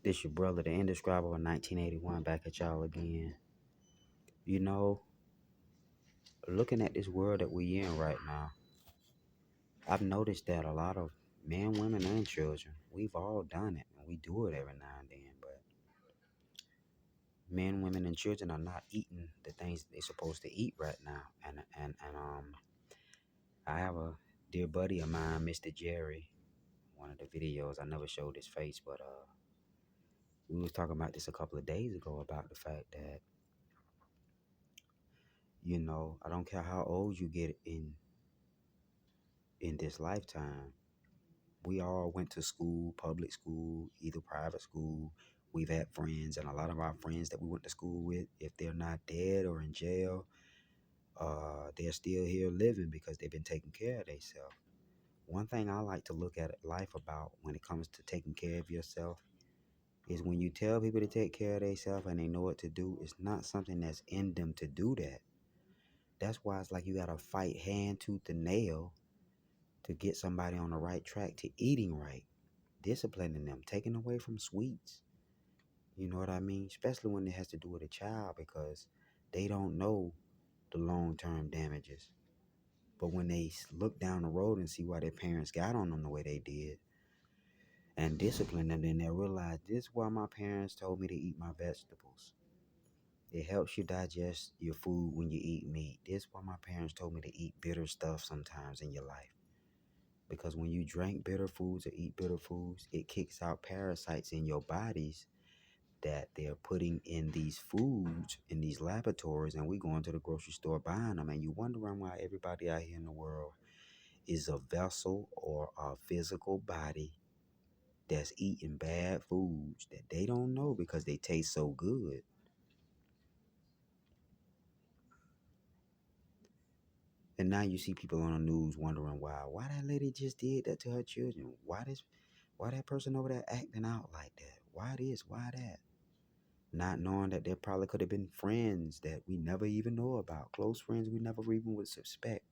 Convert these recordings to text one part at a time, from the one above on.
This your brother, the Indescribable 1981, back at y'all again. You know, looking at this world that we in right now, I've noticed that a lot of men, women, and children, we've all done it, and we do it every now and then. But men, women, and children are not eating the things they're supposed to eat right now. And I have a dear buddy of mine, Mr. Jerry. One of the videos I never showed his face, but we was talking about this a couple of days ago about the fact that I don't care how old you get in this lifetime. We all went to school, public school, either private school. We've had friends, and a lot of our friends that we went to school with, if they're not dead or in jail, they're still here living because they've been taking care of themselves. One thing I like to look at life about when it comes to taking care of yourself is when you tell people to take care of themselves and they know what to do, it's not something that's in them to do that. That's why it's like you gotta fight hand, tooth, and nail to get somebody on the right track to eating right, disciplining them, taking away from sweets. You know what I mean? Especially when it has to do with a child because they don't know the long term damages. But when they look down the road and see why their parents got on them the way they did and discipline them, then they'll realize this is why my parents told me to eat my vegetables. It helps you digest your food when you eat meat. This is why my parents told me to eat bitter stuff sometimes in your life. Because when you drink bitter foods or eat bitter foods, it kicks out parasites in your bodies that they're putting in these foods in these laboratories, and we going to the grocery store buying them, and you wondering why everybody out here in the world is a vessel or a physical body that's eating bad foods that they don't know because they taste so good. And now you see people on the news wondering why that lady just did that to her children. Why that person over there acting out like that? Why this? Why that? Not knowing that there probably could have been friends that we never even know about, close friends we never even would suspect.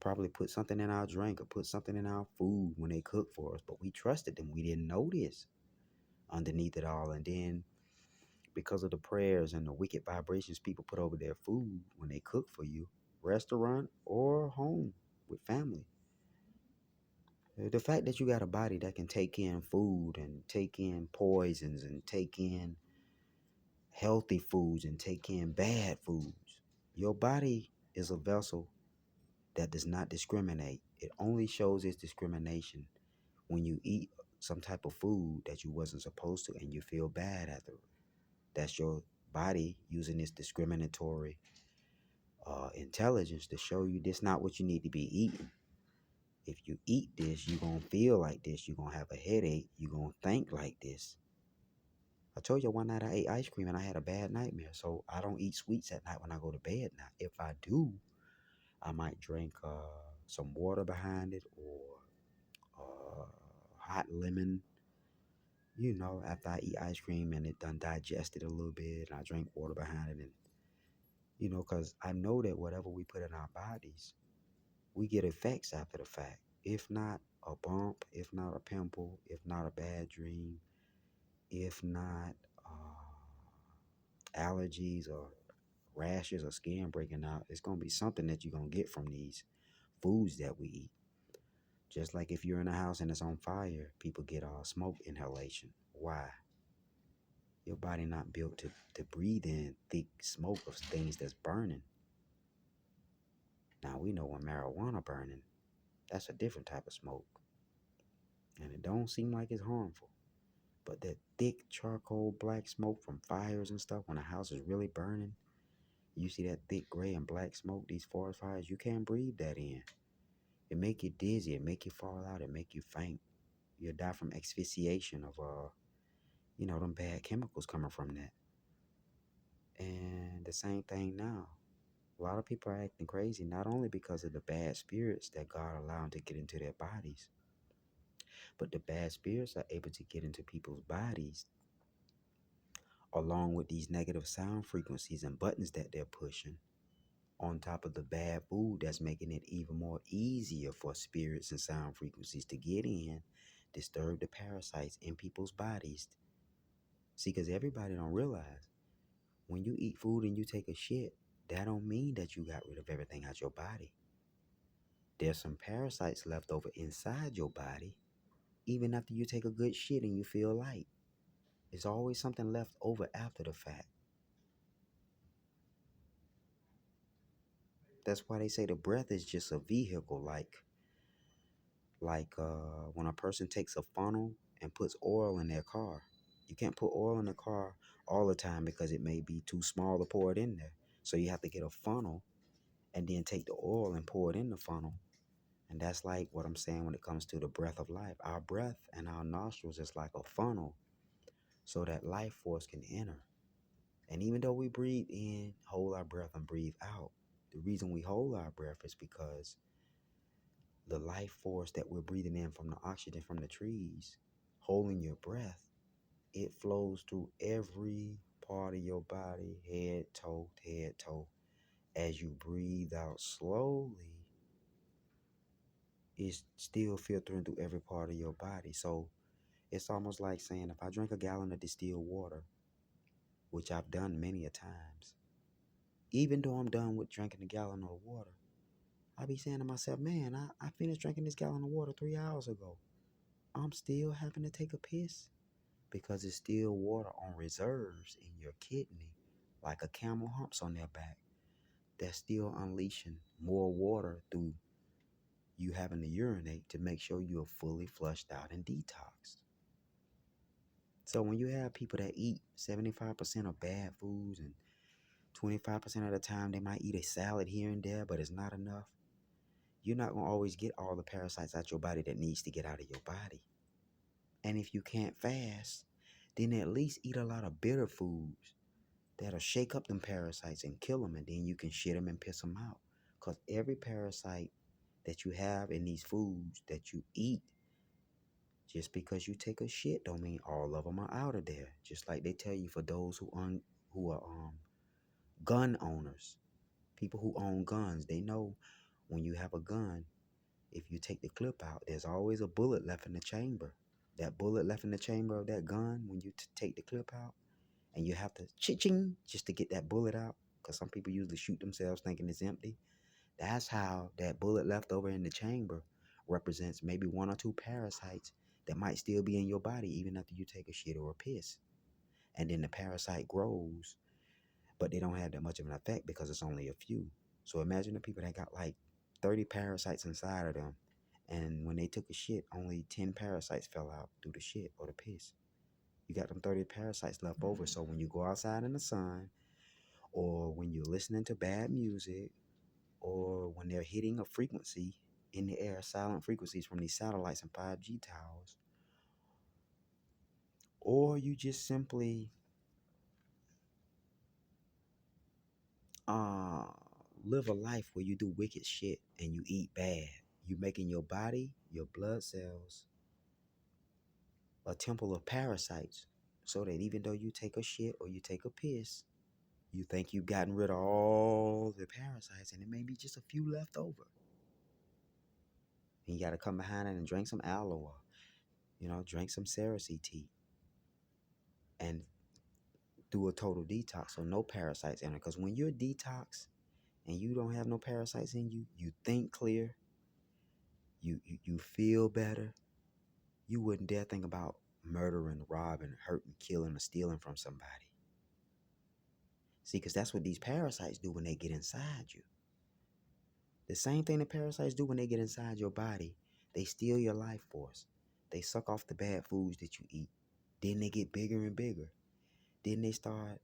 Probably put something in our drink or put something in our food when they cook for us, but we trusted them. We didn't know this underneath it all. And then because of the prayers and the wicked vibrations people put over their food when they cook for you, restaurant or home with family. The fact that you got a body that can take in food and take in poisons and take in healthy foods and take in bad foods. Your body is a vessel that does not discriminate. It only shows its discrimination when you eat some type of food that you wasn't supposed to and you feel bad after. That's your body using its discriminatory intelligence to show you this not what you need to be eating. If you eat this, you're going to feel like this. You're going to have a headache. You're going to think like this. I told you one night I ate ice cream and I had a bad nightmare. So I don't eat sweets at night when I go to bed now. If I do, I might drink some water behind it or hot lemon. After I eat ice cream and it done digested a little bit, and I drink water behind it. And, because I know that whatever we put in our bodies, we get effects after the fact. If not a bump, if not a pimple, if not a bad dream, if not allergies or rashes or skin breaking out, it's going to be something that you're going to get from these foods that we eat. Just like if you're in a house and it's on fire, people get smoke inhalation. Why? Your body not built to breathe in thick smoke of things that's burning. Now we know when marijuana burning, that's a different type of smoke. And it don't seem like it's harmful. But that thick charcoal black smoke from fires and stuff, when a house is really burning, you see that thick gray and black smoke, these forest fires, you can't breathe that in. It make you dizzy, it make you fall out, it make you faint. You'll die from asphyxiation of them bad chemicals coming from that. And the same thing now. A lot of people are acting crazy, not only because of the bad spirits that God allowed to get into their bodies, but the bad spirits are able to get into people's bodies along with these negative sound frequencies and buttons that they're pushing on top of the bad food that's making it even more easier for spirits and sound frequencies to get in disturb the parasites in people's bodies. See, because everybody don't realize when you eat food and you take a shit, that don't mean that you got rid of everything out your body. There's some parasites left over inside your body, even after you take a good shit and you feel light. There's always something left over after the fact. That's why they say the breath is just a vehicle, when a person takes a funnel and puts oil in their car. You can't put oil in the car all the time because it may be too small to pour it in there. So you have to get a funnel and then take the oil and pour it in the funnel. And that's like what I'm saying when it comes to the breath of life. Our breath and our nostrils is like a funnel so that life force can enter. And even though we breathe in, hold our breath, and breathe out, the reason we hold our breath is because the life force that we're breathing in from the oxygen from the trees, holding your breath, it flows through every part of your body, head, toe, head, toe. As you breathe out slowly, it's still filtering through every part of your body. So it's almost like saying if I drink a gallon of distilled water, which I've done many a times, even though I'm done with drinking a gallon of water, I be saying to myself, man, I finished drinking this gallon of water 3 hours ago. I'm still having to take a piss because it's still water on reserves in your kidney, like a camel humps on their back. That's still unleashing more water through you having to urinate to make sure you're fully flushed out and detoxed. So when you have people that eat 75% of bad foods and 25% of the time they might eat a salad here and there, but it's not enough, you're not going to always get all the parasites out your body that needs to get out of your body. And if you can't fast, then at least eat a lot of bitter foods that'll shake up them parasites and kill them, and then you can shit them and piss them out. Because every parasite that you have in these foods that you eat, just because you take a shit don't mean all of them are out of there. Just like they tell you for those who are gun owners, people who own guns, they know when you have a gun, if you take the clip out, there's always a bullet left in the chamber. That bullet left in the chamber of that gun, when you take the clip out, and you have to ching just to get that bullet out, because some people usually shoot themselves thinking it's empty. That's how that bullet left over in the chamber represents maybe one or two parasites that might still be in your body even after you take a shit or a piss. And then the parasite grows, but they don't have that much of an effect because it's only a few. So imagine the people that got like 30 parasites inside of them, and when they took a shit, only 10 parasites fell out through the shit or the piss. You got them 30 parasites left over. So when you go outside in the sun, or when you're listening to bad music, or when they're hitting a frequency in the air, silent frequencies from these satellites and 5G towers, or you just simply uh, live a life where you do wicked shit and you eat bad, you making your body, your blood cells, a temple of parasites, so that even though you take a shit or you take a piss, you think you've gotten rid of all the parasites and it may be just a few left over. And you got to come behind it and drink some aloe, drink some Cersei tea and do a total detox so no parasites enter. Because when you're detox and you don't have no parasites in you, you think clear, you feel better. You wouldn't dare think about murdering, robbing, hurting, killing, or stealing from somebody. See, because that's what these parasites do when they get inside you. The same thing that parasites do when they get inside your body. They steal your life force. They suck off the bad foods that you eat. Then they get bigger and bigger. Then they start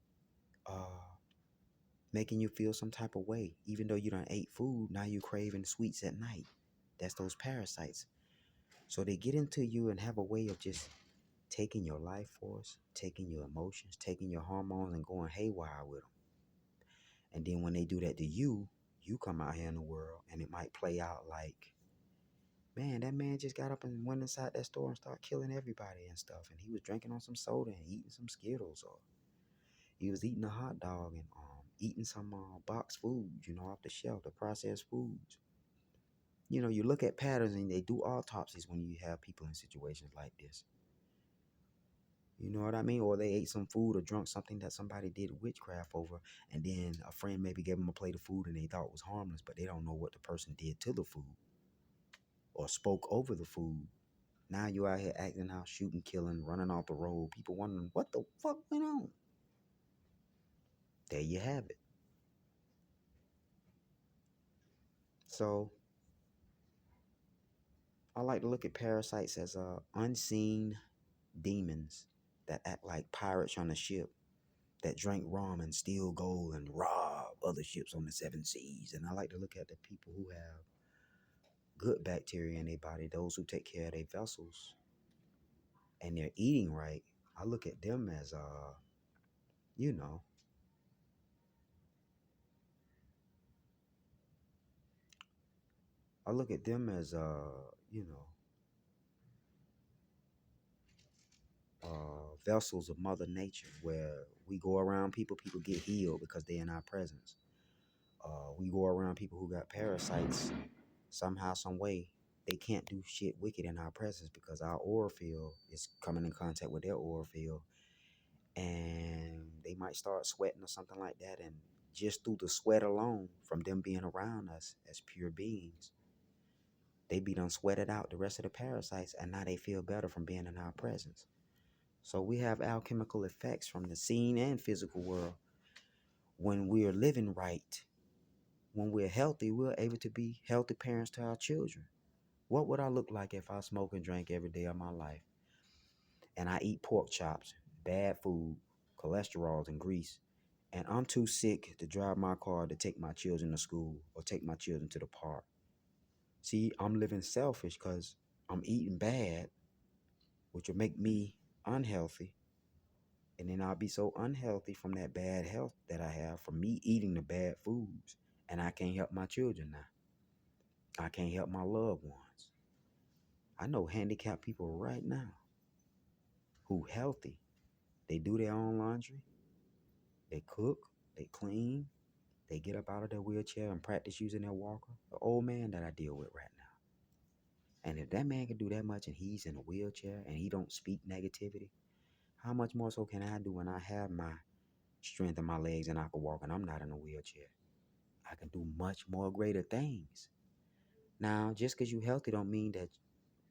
making you feel some type of way. Even though you done ate food, now you craving sweets at night. That's those parasites. So they get into you and have a way of just taking your life force, taking your emotions, taking your hormones, and going haywire with them. And then when they do that to you, you come out here in the world and it might play out like, man, that man just got up and went inside that store and started killing everybody and stuff. And he was drinking on some soda and eating some Skittles, or he was eating a hot dog and eating some boxed foods, off the shelf, the processed foods. You look at patterns and they do autopsies when you have people in situations like this. You know what I mean? Or they ate some food or drunk something that somebody did witchcraft over, and then a friend maybe gave them a plate of food and they thought it was harmless, but they don't know what the person did to the food or spoke over the food. Now you out here acting out, shooting, killing, running off the road. People wondering what the fuck went on. There you have it. So I like to look at parasites as unseen demons that act like pirates on a ship that drink rum and steal gold and rob other ships on the seven seas. And I like to look at the people who have good bacteria in their body, those who take care of their vessels and they're eating right. I look at them as you know, I look at them as you know, vessels of Mother Nature, where we go around people, people get healed because they're in our presence. We go around people who got parasites somehow, some way. They can't do shit wicked in our presence because our aura field is coming in contact with their aura field, and they might start sweating or something like that. And just through the sweat alone, from them being around us as pure beings, they be done sweated out the rest of the parasites, and now they feel better from being in our presence. So we have alchemical effects from the seen and physical world. When we're living right, when we're healthy, we're able to be healthy parents to our children. What would I look like if I smoke and drank every day of my life and I eat pork chops, bad food, cholesterols and grease, and I'm too sick to drive my car to take my children to school or take my children to the park? See, I'm living selfish because I'm eating bad, which will make me unhealthy. And then I'll be so unhealthy from that bad health that I have from me eating the bad foods. And I can't help my children now. I can't help my loved ones. I know handicapped people right now who healthy. They do their own laundry. They cook. They clean. They get up out of their wheelchair and practice using their walker. The old man that I deal with right now. And if that man can do that much and he's in a wheelchair and he don't speak negativity, how much more so can I do when I have my strength in my legs and I can walk and I'm not in a wheelchair? I can do much more greater things. Now, just because you healthy don't mean that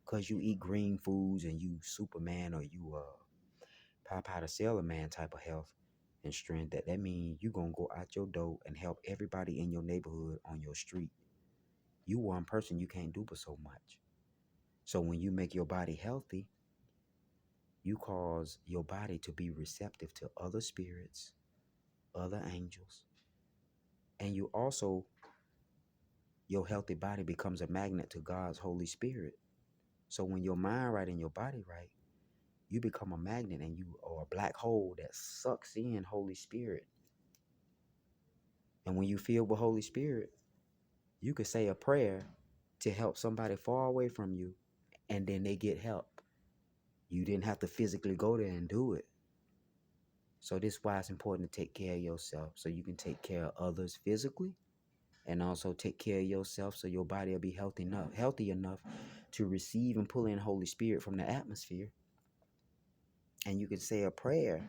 because you eat green foods and you Superman or you Popeye the Sailor Man type of health and strength, that means you going to go out your door and help everybody in your neighborhood on your street. You one person, you can't do but so much. So when you make your body healthy, you cause your body to be receptive to other spirits, other angels, and you also, your healthy body becomes a magnet to God's Holy Spirit. So when your mind right and your body right, you become a magnet and you are a black hole that sucks in Holy Spirit. And when you feel with Holy Spirit, you could say a prayer to help somebody far away from you, and then they get help. You didn't have to physically go there and do it. So this is why it's important to take care of yourself so you can take care of others physically, and also take care of yourself so your body will be healthy enough to receive and pull in Holy Spirit from the atmosphere. And you can say a prayer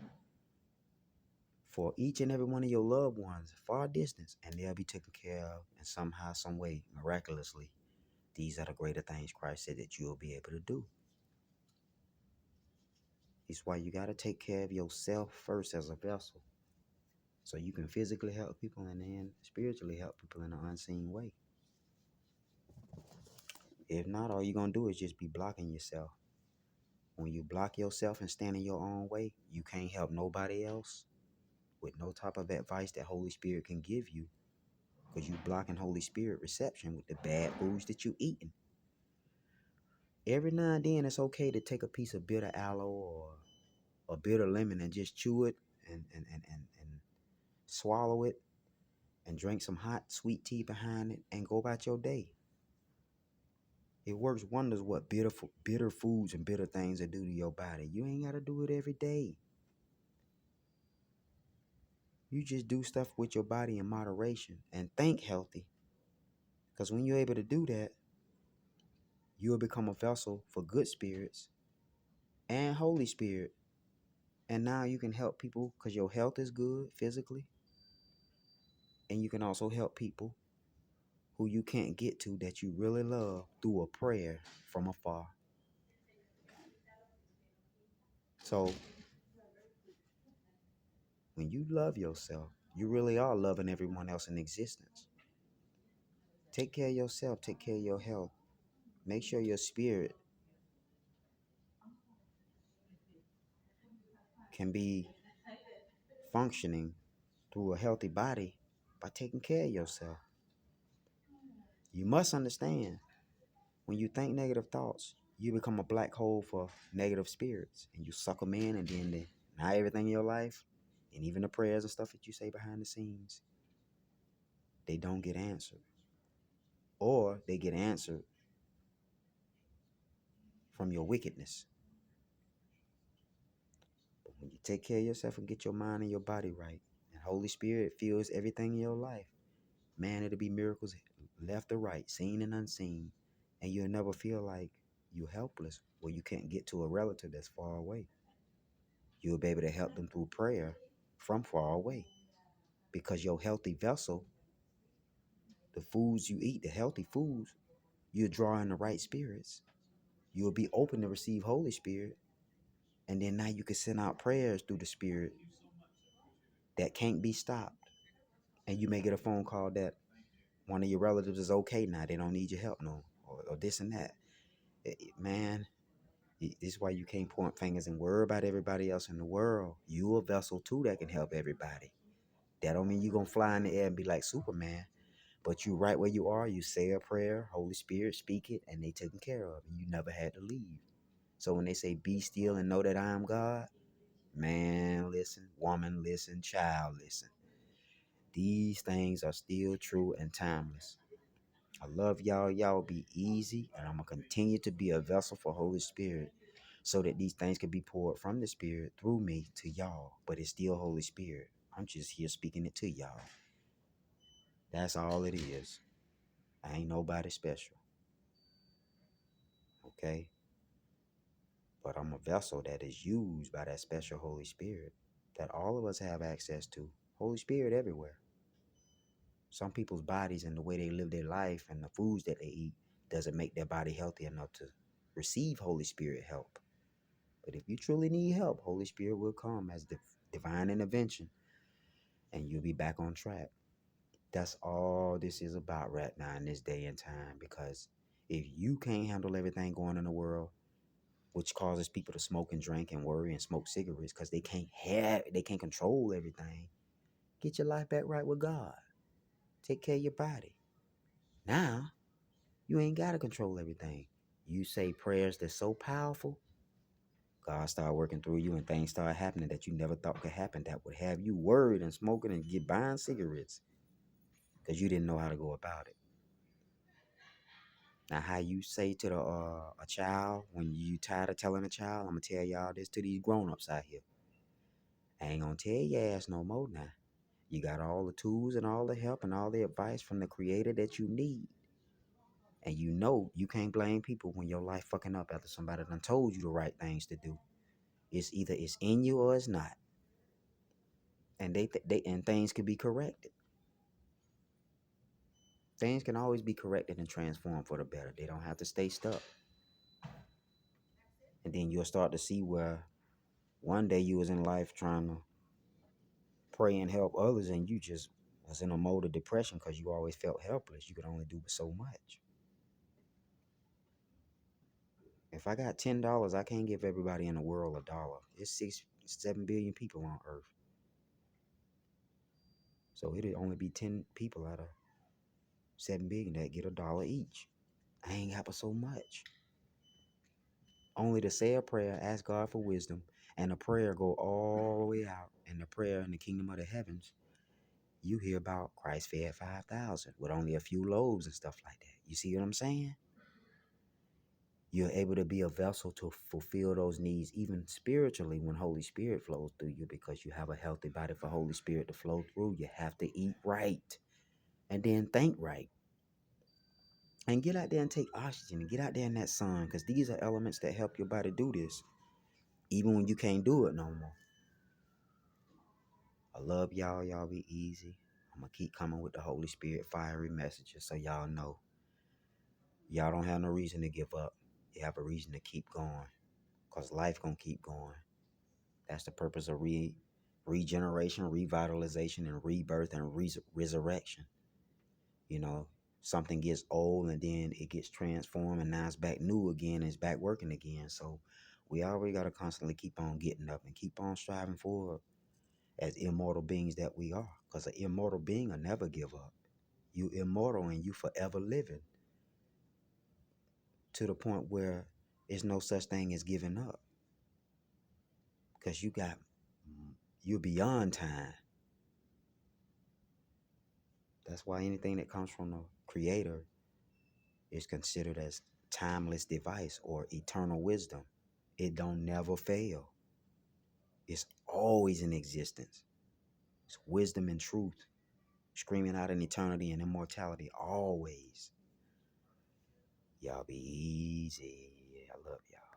for each and every one of your loved ones, far distance, and they'll be taken care of in somehow, some way, miraculously. These are the greater things Christ said that you'll be able to do. It's why you got to take care of yourself first as a vessel, so you can physically help people and then spiritually help people in an unseen way. If not, all you're going to do is just be blocking yourself. When you block yourself and stand in your own way, you can't help nobody else with no type of advice that Holy Spirit can give you, because you blocking Holy Spirit reception with the bad foods that you eating. Every now and then it's okay to take a piece of bitter aloe or a bitter lemon and just chew it and swallow it and drink some hot sweet tea behind it and go about your day. It works wonders what bitter foods and bitter things that do to your body. You ain't got to do it every day. You just do stuff with your body in moderation and think healthy. Because when you're able to do that, you will become a vessel for good spirits and Holy Spirit. And now you can help people because your health is good physically. And you can also help people who you can't get to that you really love through a prayer from afar. So when you love yourself, you really are loving everyone else in existence. Take care of yourself, take care of your health. Make sure your spirit can be functioning through a healthy body by taking care of yourself. You must understand, when you think negative thoughts, you become a black hole for negative spirits and you suck them in, and then now everything in your life and even the prayers and stuff that you say behind the scenes, they don't get answered, or they get answered from your wickedness. But when you take care of yourself and get your mind and your body right, and Holy Spirit fills everything in your life, man, it'll be miracles left or right, seen and unseen, and you'll never feel like you're helpless or you can't get to a relative that's far away. You'll be able to help them through prayer from far away, because your healthy vessel, the foods you eat, the healthy foods, you're drawing the right spirits. You'll be open to receive Holy Spirit, and then now you can send out prayers through the Spirit that can't be stopped. And you may get a phone call that one of your relatives is okay now, they don't need your help no, or this and that. Man, this is why you can't point fingers and worry about everybody else in the world. You a vessel too that can help everybody. That don't mean you gonna fly in the air and be like Superman, but you right where you are. You say a prayer, Holy Spirit speak it, and they taken care of, and you never had to leave. So when they say be still and know that I am God, man, listen, woman, listen, child, listen. These things are still true and timeless. I love y'all. Y'all be easy, and I'm gonna continue to be a vessel for Holy Spirit, so that these things can be poured from the Spirit through me to y'all. But it's still Holy Spirit. I'm just here speaking it to y'all. That's all it is. I ain't nobody special, okay? But I'm a vessel that is used by that special Holy Spirit that all of us have access to. Holy Spirit everywhere. Some people's bodies and the way they live their life and the foods that they eat doesn't make their body healthy enough to receive Holy Spirit help. But if you truly need help, Holy Spirit will come as divine intervention, and you'll be back on track. That's all this is about right now in this day and time. Because if you can't handle everything going in the world, which causes people to smoke and drink and worry and smoke cigarettes because they can't control everything, get your life back right with God. Take care of your body. Now you ain't gotta control everything. You say prayers that's so powerful, God start working through you, and things start happening that you never thought could happen, that would have you worried and smoking and get buying cigarettes because you didn't know how to go about it. Now, how you say to a child when you tired of telling a child, I'm gonna tell y'all this to these grown-ups out here. I ain't gonna tell your ass no more now. You got all the tools and all the help and all the advice from the creator that you need. And you know you can't blame people when your life fucking up after somebody done told you the right things to do. It's either it's in you or it's not. And and things can be corrected. Things can always be corrected and transformed for the better. They don't have to stay stuck. And then you'll start to see where one day you was in life trying to pray and help others, and you just was in a mode of depression because you always felt helpless. You could only do so much. If I got $10, I can't give everybody in the world $1. It's 7 billion people on Earth. So it'd only be 10 people out of 7 billion that get $1 each. I ain't got but so much. Only to say a prayer, ask God for wisdom, and a prayer go all the way out. And the prayer in the kingdom of the heavens, you hear about Christ fed 5,000 with only a few loaves and stuff like that. You see what I'm saying? You're able to be a vessel to fulfill those needs, even spiritually, when Holy Spirit flows through you, because you have a healthy body for Holy Spirit to flow through. You have to eat right and then think right. And get out there and take oxygen and get out there in that sun, because these are elements that help your body do this, even when you can't do it no more. I love y'all. Y'all be easy. I'm going to keep coming with the Holy Spirit fiery messages so y'all know. Y'all don't have no reason to give up. You have a reason to keep going, because life going to keep going. That's the purpose of regeneration, revitalization, and rebirth and resurrection. You know, something gets old and then it gets transformed and now it's back new again and it's back working again. So we already got to constantly keep on getting up and keep on striving forward as immortal beings that we are, because an immortal being will never give up. You immortal and you forever living, to the point where there's no such thing as giving up, because you're beyond time. That's why anything that comes from the creator is considered as timeless device or eternal wisdom. It don't never fail. It's always in existence. It's wisdom and truth screaming out in eternity and immortality always. Y'all be easy. I love y'all.